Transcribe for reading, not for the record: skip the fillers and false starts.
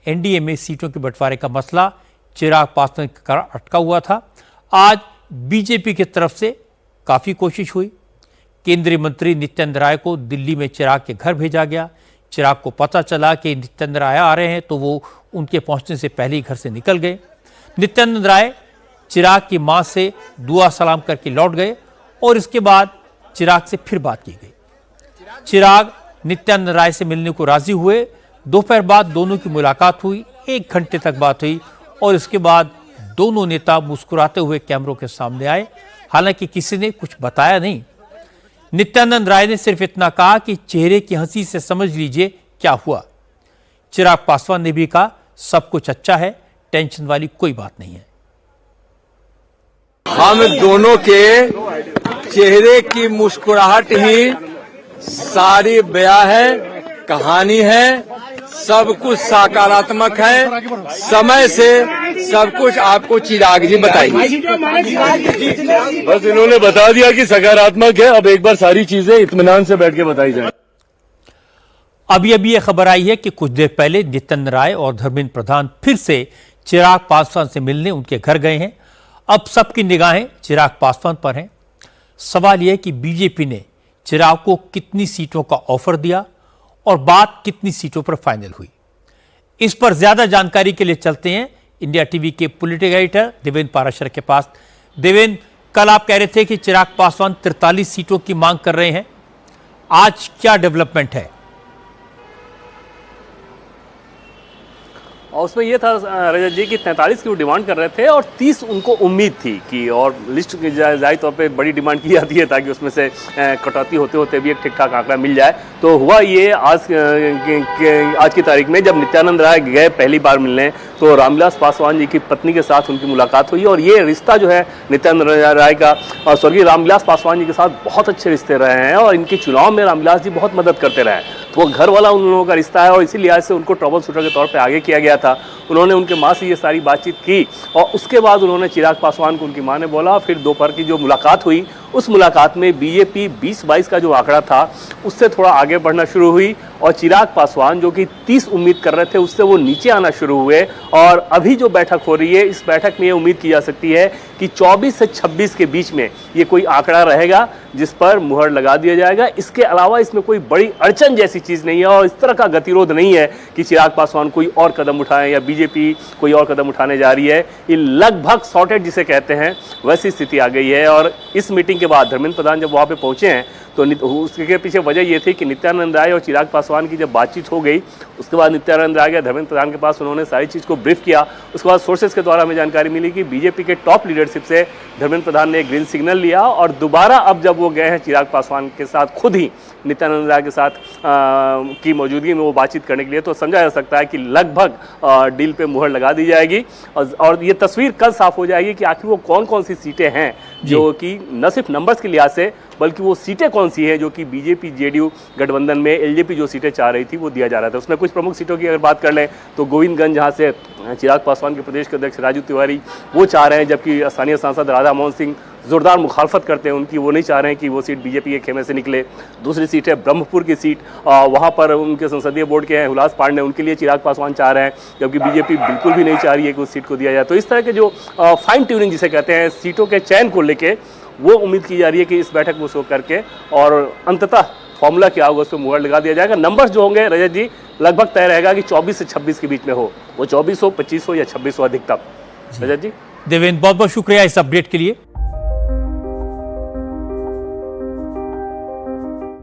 NDA में सीटों के बंटवारे का मसला चिराग पासवान के कारण अटका हुआ था। आज बीजेपी की तरफ से काफ़ी कोशिश हुई। केंद्रीय मंत्री नित्यानंद राय को दिल्ली में चिराग के घर भेजा गया। चिराग को पता चला कि नित्यानंद राय आ रहे हैं तो वो उनके पहुंचने से पहले ही घर से निकल गए। नित्यानंद राय चिराग की मां से दुआ सलाम करके लौट गए और इसके बाद चिराग से फिर बात की गई। चिराग नित्यानंद राय से मिलने को राजी हुए। दोपहर बाद दोनों की मुलाकात हुई, 1 घंटे तक बात हुई और इसके बाद दोनों नेता मुस्कुराते हुए कैमरों के सामने आए। हालांकि किसी ने कुछ बताया नहीं। नित्यानंद राय ने सिर्फ इतना कहा कि चेहरे की हंसी से समझ लीजिए क्या हुआ। चिराग पासवान ने भी कहा सब कुछ अच्छा है, टेंशन वाली कोई बात नहीं है। हम दोनों के चेहरे की मुस्कुराहट ही सारी बयां है, कहानी है, सब कुछ सकारात्मक है। समय से सब कुछ आपको चिराग जी बताएंगे। बस इन्होंने बता दिया कि सकारात्मक है। अब एक बार सारी चीजें इत्मीनान से बैठ के बताई जाए। अभी ये खबर आई है कि कुछ देर पहले नित्यानंद राय और धर्मेंद्र प्रधान फिर से चिराग पासवान से मिलने उनके घर गए हैं। अब सबकी निगाहें चिराग पासवान पर हैं। सवाल यह है कि बीजेपी ने चिराग को कितनी सीटों का ऑफर दिया और बात कितनी सीटों पर फाइनल हुई। इस पर ज्यादा जानकारी के लिए चलते हैं इंडिया टीवी के पॉलिटिकल एडिटर देवेंद्र पाराशर के पास। देवेंद्र, कल आप कह रहे थे कि चिराग पासवान 43 सीटों की मांग कर रहे हैं, आज क्या डेवलपमेंट है? और उसमें ये था रजत जी कि 43 की वो डिमांड कर रहे थे और 30 उनको उम्मीद थी कि, और लिस्ट जाहिर तौर पे बड़ी डिमांड की जाती है ताकि उसमें से कटौती होते होते भी एक ठीक ठाक आंकड़ा मिल जाए। तो हुआ ये आज की तारीख में जब नित्यानंद राय गए पहली बार मिलने तो रामविलास पासवान जी की पत्नी के साथ उनकी मुलाकात हुई और ये रिश्ता जो है नित्यानंद राय का और स्वर्गीय रामविलास पासवान जी के साथ बहुत अच्छे रिश्ते रहे हैं और इनके चुनाव में रामविलास जी बहुत मदद करते रहे हैं। तो वो घर वाला उन लोगों का रिश्ता है और इसी लिहाज से उनको ट्रबल शूटर के तौर पे आगे किया गया था। उन्होंने उनके माँ से ये सारी बातचीत की और उसके बाद उन्होंने चिराग पासवान को उनकी माँ ने बोला। फिर दोपहर की जो मुलाकात हुई उस मुलाकात में बीजेपी 20-22 का जो आंकड़ा था उससे थोड़ा आगे बढ़ना शुरू हुई और चिराग पासवान जो कि 30 उम्मीद कर रहे थे उससे वो नीचे आना शुरू हुए। और अभी जो बैठक हो रही है इस बैठक में ये उम्मीद की जा सकती है कि 24 से 26 के बीच में ये कोई आंकड़ा रहेगा जिस पर मुहर लगा दिया जाएगा। इसके अलावा इसमें कोई बड़ी अड़चन जैसी चीज़ नहीं है और इस तरह का गतिरोध नहीं है कि चिराग पासवान कोई और कदम उठाएं या बीजेपी कोई और कदम उठाने जा रही है। ये लगभग सॉर्टेड जिसे कहते हैं वैसी स्थिति आ गई है। और इस मीटिंग के बाद धर्मेंद्र प्रधान जब वहाँ पे पहुँचे हैं तो उसके पीछे वजह ये थी कि नित्यानंद राय और चिराग पासवान की जब बातचीत हो गई उसके बाद नित्यानंद राय गए धर्मेंद्र प्रधान के पास, उन्होंने सारी चीज़ को ब्रीफ किया। उसके बाद सोर्सेज के द्वारा हमें जानकारी मिली कि बीजेपी के टॉप लीडरशिप से धर्मेंद्र प्रधान ने एक ग्रीन सिग्नल लिया और दोबारा अब जब वो गए हैं चिराग पासवान के साथ खुद ही नित्यानंद राय के साथ की मौजूदगी में वो बातचीत करने के लिए, तो समझा जा सकता है कि लगभग डील पे मुहर लगा दी जाएगी और ये तस्वीर कल साफ हो जाएगी कि आखिर वो कौन कौन सी सीटें हैं जो कि न सिर्फ नंबर्स के लिहाज से बल्कि वो सीटें कौन सी हैं जो कि बीजेपी जेडीयू गठबंधन में एलजेपी जो सीटें चाह रही थी वो दिया जा रहा था। उसमें कुछ प्रमुख सीटों की अगर बात कर लें तो गोविंदगंज जहाँ से चिराग पासवान के प्रदेश के अध्यक्ष राजू तिवारी वो चाह रहे हैं, जबकि स्थानीय सांसद राधा मोहन सिंह जोरदार मुखालफत करते हैं उनकी, वो नहीं चाह रहे हैं कि वो सीट बीजेपी के खेमे से निकले। दूसरी सीट है ब्रह्मपुर की सीट, वहाँ पर उनके संसदीय बोर्ड के हैं हुलास पांडे, उनके लिए चिराग पासवान चाह रहे हैं, जबकि बीजेपी बिल्कुल भी नहीं चाह रही है कि उस सीट को दिया जाए। तो इस तरह के जो फाइन ट्यूनिंग जिसे कहते हैं सीटों के चयन को लेके वो उम्मीद की जा रही है कि इस बैठक को शो करके और अंततः फॉर्मूला क्या होगा उस पर मुहर लगा दिया जाएगा। नंबर्स जो होंगे रजत जी लगभग तय रहेगा कि 24 से 26 के बीच में हो, वो 24 हो, 25 हो या 26 हो अधिकतम। रजत जी, देवेंद्र बहुत बहुत शुक्रिया इस अपडेट के लिए।